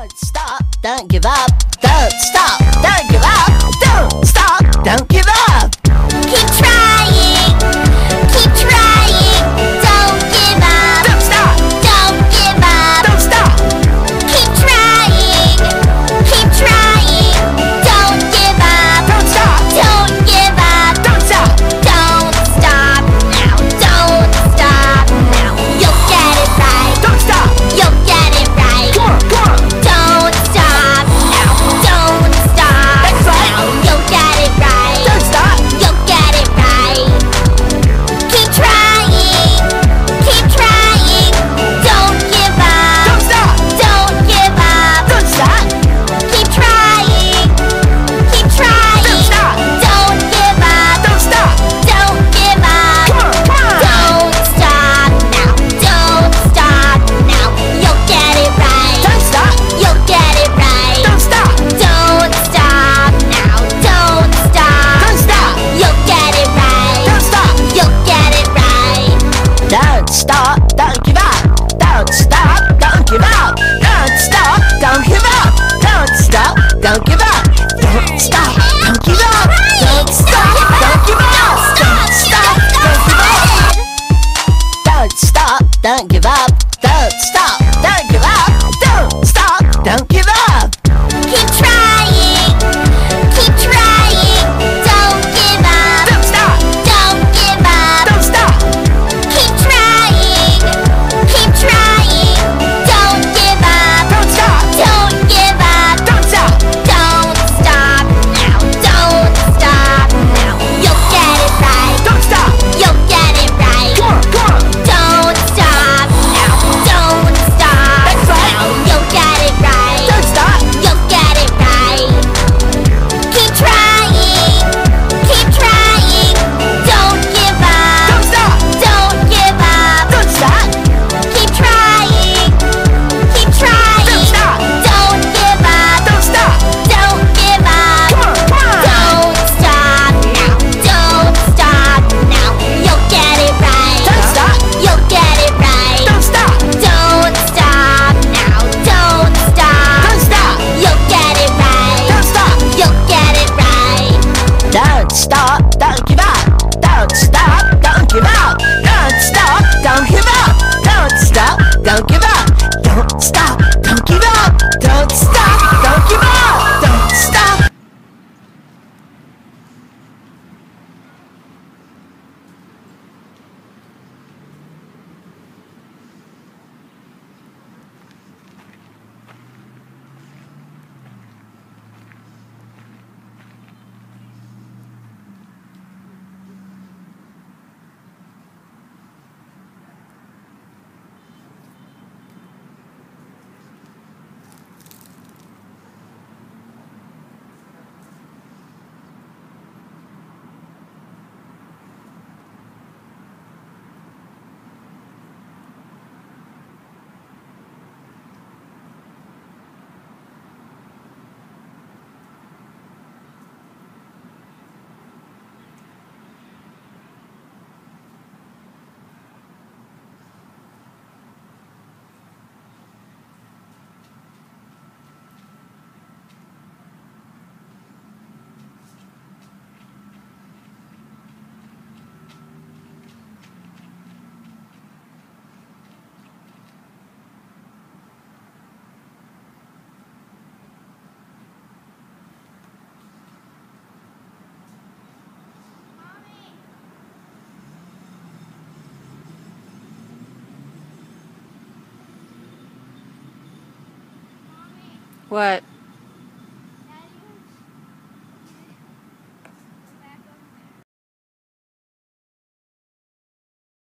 Don't stop, don't give up. Don't stop, don't give up. Don't stop, don't give up. Keep trying, keep trying. Don't give up. Don't stop, Don't give up. don't stop. Keep trying, keep trying. Don't give up. Don't stop, Don't give up. don't stop. Don't stop now. Don't stop now. You'll get it right. Don't stop. You'll get it right. Come on, come on. Don't stop now. Don't stop That's right. now. You'll get it right. Don't stop. You'll get it right. Keep trying. Keep trying. Don't give up. Don't stop. Don't give up. Don't stop. Keep trying. Keep trying. Don't stop. Don't give up. Don't stop. Don't give up. Come on, come on. Don't stop now. Don't stop now. You'll get it right. Don't stop. You'll get it right. Don't stop. Don't stop now. Don't stop. Don't stop. You'll get it right. Don't stop. You'll get it right. Don't stop, don't give up. Don't stop, don't give up. Don't stop, don't give up. Don't stop, don't give up. Don't stop, don't give up. Don't stop, don't give up. Don't stop, don't give up. Don't stop, don't give up. Don't stop, don't give up. Don't stop, don't give up. Keep trying. Keep trying. Don't give up. Don't stop, Don't give up. don't stop. Keep trying. Keep trying. Don't give up. Don't stop, Don't give up. don't stop. Don't stop now. Don't stop now. You'll get it right. Don't stop. You'll get it right. Come on, come on. Don't stop now. Don't stop That's right. now. You'll get it right. Don't stop. You'll get it right. Keep trying. Keep trying. Don't give up. Don't stop. Don't give up. Don't stop. Keep trying. Keep trying. Don't stop. Don't give up. Don't stop. Don't give up. Come on, come on. Don't stop now. Don't stop now. You'll get it right. Don't stop. You'll get it right. Don't stop. Don't stop now. Don't stop. Don't stop. You'll get it right. Don't stop. You'll get it right. Don't stop, don't give up. Don't stop, don't give up. Don't stop, don't give up. Don't stop, don't give up. Don't stop, don't give up. Don't stop, don't give up. Don't stop. What?